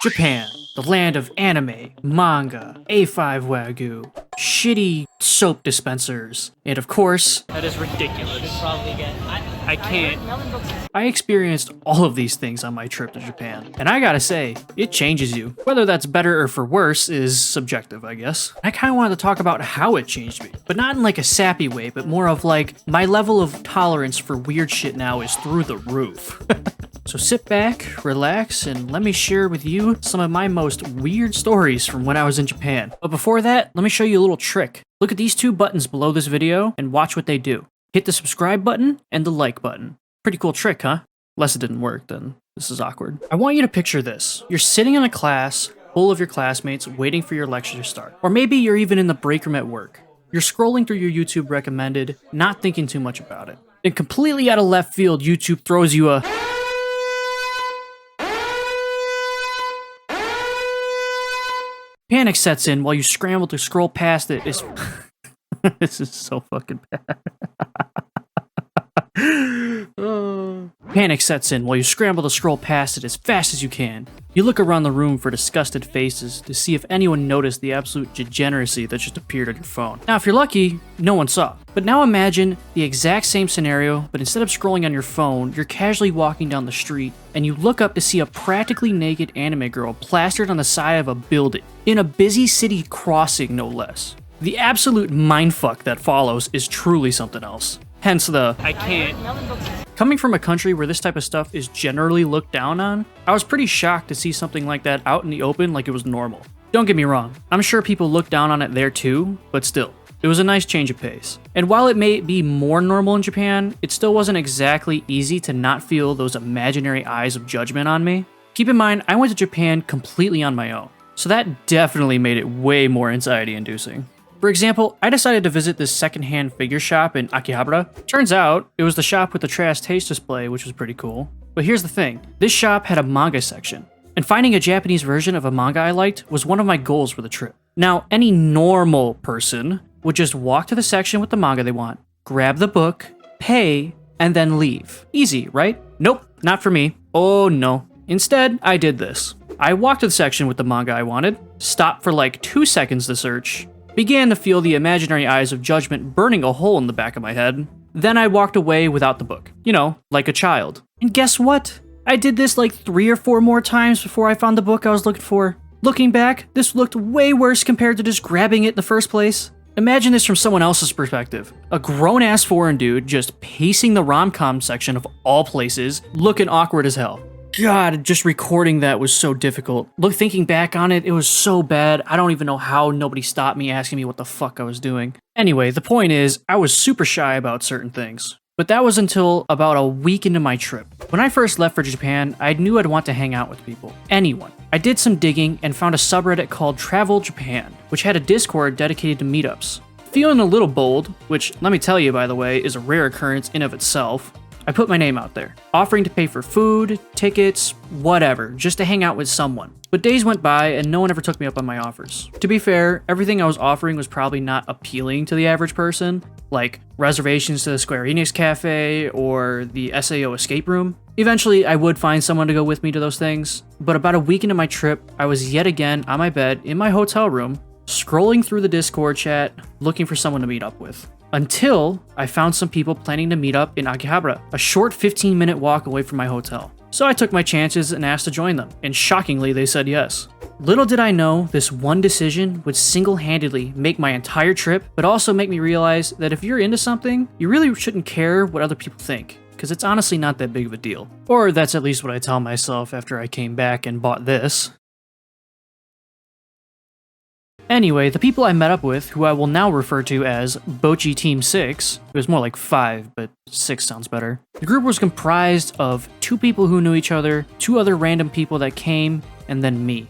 Japan, the land of anime, manga, A5 Wagyu, shitty soap dispensers, and of course, that is ridiculous. I can't. I experienced all of these things on my trip to Japan, and I gotta say, it changes you. Whether that's better or for worse is subjective, I guess. I kinda wanted to talk about how it changed me, but not in like a sappy way, but more of like, my level of tolerance for weird shit now is through the roof. So sit back, relax, and let me share with you some of my most weird stories from when I was in Japan. But before that, let me show you a little trick. Look at these two buttons below this video and watch what they do. Hit the subscribe button and the like button. Pretty cool trick, huh? Unless it didn't work, then this is awkward. I want you to picture this. You're sitting in a class full of your classmates waiting for your lecture to start. Or maybe you're even in the break room at work. You're scrolling through your YouTube recommended, not thinking too much about it. Then completely out of left field, YouTube throws you a... Panic sets in while you scramble to scroll past it. This is so fucking bad. Panic sets in while you scramble to scroll past it as fast as you can. You look around the room for disgusted faces to see if anyone noticed the absolute degeneracy that just appeared on your phone. Now, if you're lucky, no one saw. But now imagine the exact same scenario, but instead of scrolling on your phone, you're casually walking down the street, and you look up to see a practically naked anime girl plastered on the side of a building, in a busy city crossing no less. The absolute mindfuck that follows is truly something else. Hence the, I can't. Coming from a country where this type of stuff is generally looked down on, I was pretty shocked to see something like that out in the open like it was normal. Don't get me wrong, I'm sure people look down on it there too, but still, it was a nice change of pace. And while it may be more normal in Japan, it still wasn't exactly easy to not feel those imaginary eyes of judgment on me. Keep in mind, I went to Japan completely on my own, so that definitely made it way more anxiety-inducing. For example, I decided to visit this secondhand figure shop in Akihabara. Turns out, it was the shop with the trash taste display, which was pretty cool. But here's the thing, this shop had a manga section, and finding a Japanese version of a manga I liked was one of my goals for the trip. Now, any normal person would just walk to the section with the manga they want, grab the book, pay, and then leave. Easy, right? Nope, not for me. Oh no. Instead, I did this. I walked to the section with the manga I wanted, stopped for like 2 seconds to search, began to feel the imaginary eyes of judgment burning a hole in the back of my head. Then I walked away without the book. You know, like a child. And guess what? I did this like 3 or 4 more times before I found the book I was looking for. Looking back, this looked way worse compared to just grabbing it in the first place. Imagine this from someone else's perspective. A grown-ass foreign dude just pacing the rom-com section of all places, looking awkward as hell. God, just recording that was so difficult. Look, thinking back on it, it was so bad, I don't even know how nobody stopped me asking me what the fuck I was doing. Anyway, the point is, I was super shy about certain things. But that was until about a week into my trip. When I first left for Japan, I knew I'd want to hang out with people. Anyone. I did some digging and found a subreddit called Travel Japan, which had a Discord dedicated to meetups. Feeling a little bold, which, let me tell you by the way, is a rare occurrence in of itself, I put my name out there, offering to pay for food, tickets, whatever, just to hang out with someone. But days went by and no one ever took me up on my offers. To be fair, everything I was offering was probably not appealing to the average person, like reservations to the Square Enix Cafe or the SAO escape room. Eventually, I would find someone to go with me to those things, but about a week into my trip, I was yet again on my bed in my hotel room, scrolling through the Discord chat, looking for someone to meet up with. Until I found some people planning to meet up in Akihabara, a short 15-minute walk away from my hotel. So I took my chances and asked to join them, and shockingly they said yes. Little did I know this one decision would single-handedly make my entire trip, but also make me realize that if you're into something, you really shouldn't care what other people think, because it's honestly not that big of a deal. Or that's at least what I tell myself after I came back and bought this. Anyway, the people I met up with, who I will now refer to as Bochi Team 6, it was more like 5, but 6 sounds better. The group was comprised of 2 people who knew each other, 2 other random people that came, and then me.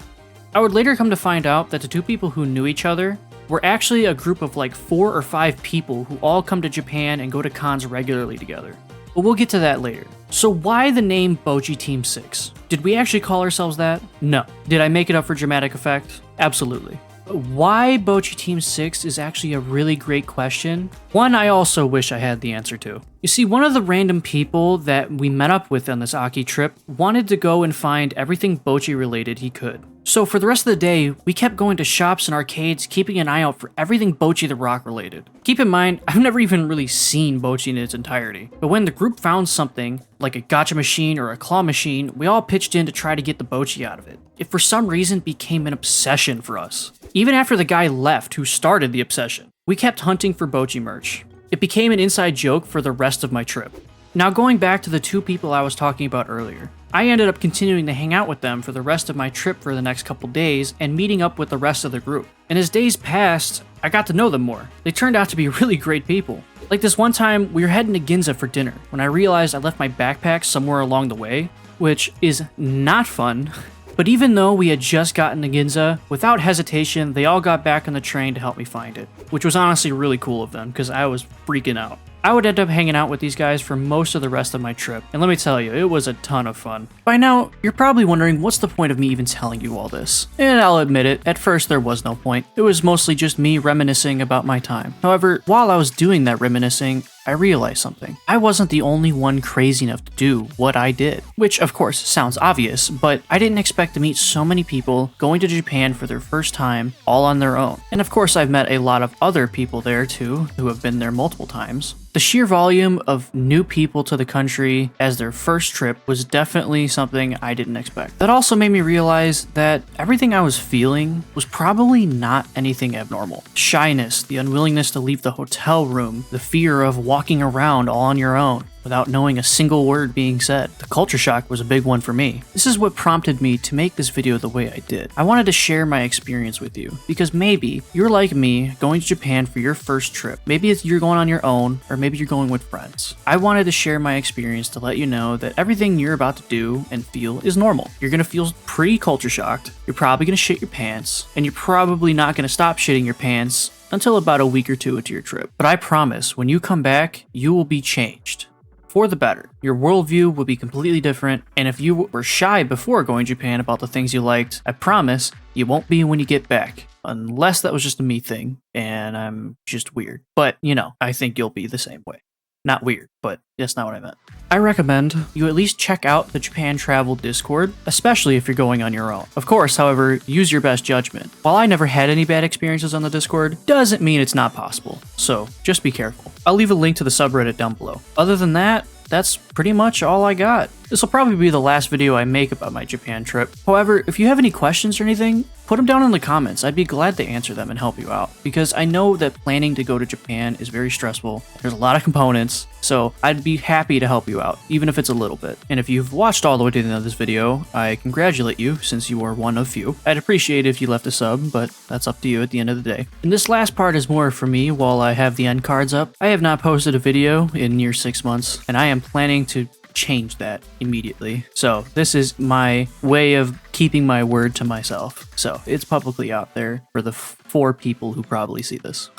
I would later come to find out that the 2 people who knew each other were actually a group of like 4 or 5 people who all come to Japan and go to cons regularly together. But we'll get to that later. So why the name Bochi Team 6? Did we actually call ourselves that? No. Did I make it up for dramatic effect? Absolutely. Why Bochi Team 6 is actually a really great question. One I also wish I had the answer to. You see, one of the random people that we met up with on this Aki trip wanted to go and find everything Bochi related he could. So for the rest of the day, we kept going to shops and arcades, keeping an eye out for everything Bochi the Rock related. Keep in mind, I've never even really seen Bochi in its entirety, but when the group found something, like a gacha machine or a claw machine, we all pitched in to try to get the Bochi out of it. It for some reason became an obsession for us. Even after the guy left who started the obsession, we kept hunting for Bochi merch. It became an inside joke for the rest of my trip. Now going back to the two people I was talking about earlier, I ended up continuing to hang out with them for the rest of my trip for the next couple days and meeting up with the rest of the group. And as days passed, I got to know them more. They turned out to be really great people. Like this one time, we were heading to Ginza for dinner when I realized I left my backpack somewhere along the way, which is not fun. But even though we had just gotten to Ginza, without hesitation, they all got back on the train to help me find it, which was honestly really cool of them because I was freaking out. I would end up hanging out with these guys for most of the rest of my trip, and let me tell you, it was a ton of fun. By now, you're probably wondering what's the point of me even telling you all this? And I'll admit it, at first there was no point. It was mostly just me reminiscing about my time. However, while I was doing that reminiscing, I realized something. I wasn't the only one crazy enough to do what I did. Which, of course, sounds obvious, but I didn't expect to meet so many people going to Japan for their first time, all on their own. And of course, I've met a lot of other people there too, who have been there multiple times. The sheer volume of new people to the country as their first trip was definitely something I didn't expect. That also made me realize that everything I was feeling was probably not anything abnormal. Shyness, the unwillingness to leave the hotel room, the fear of walking around all on your own without knowing a single word being said. The culture shock was a big one for me. This is what prompted me to make this video the way I did. I wanted to share my experience with you, because maybe you're like me going to Japan for your first trip. Maybe you're going on your own, or maybe you're going with friends. I wanted to share my experience to let you know that everything you're about to do and feel is normal. You're gonna feel pretty culture shocked, you're probably gonna shit your pants, and you're probably not gonna stop shitting your pants until about a week or two into your trip. But I promise, when you come back, you will be changed. For the better. Your worldview will be completely different, and if you were shy before going to Japan about the things you liked, I promise you won't be when you get back. Unless that was just a me thing, and I'm just weird. But, you know, I think you'll be the same way. Not weird, but that's not what I meant. I recommend you at least check out the Japan Travel Discord, especially if you're going on your own. Of course, however, use your best judgment. While I never had any bad experiences on the Discord, doesn't mean it's not possible, so just be careful. I'll leave a link to the subreddit down below. Other than that, that's pretty much all I got. This will probably be the last video I make about my Japan trip. However, if you have any questions or anything, put them down in the comments. I'd be glad to answer them and help you out, because I know that planning to go to Japan is very stressful. There's a lot of components, so I'd be happy to help you out, even if it's a little bit. And if you've watched all the way to the end of this video, I congratulate you, since you are one of few. I'd appreciate it if you left a sub, but that's up to you at the end of the day. And this last part is more for me while I have the end cards up. I have not posted a video in near 6 months, and I am planning to change that immediately. So this is my way of keeping my word to myself. So it's publicly out there for the 4 people who probably see this.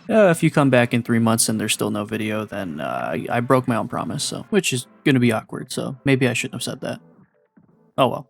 If you come back in 3 months and there's still no video, then I broke my own promise, so which is going to be awkward. So maybe I shouldn't have said that. Oh well.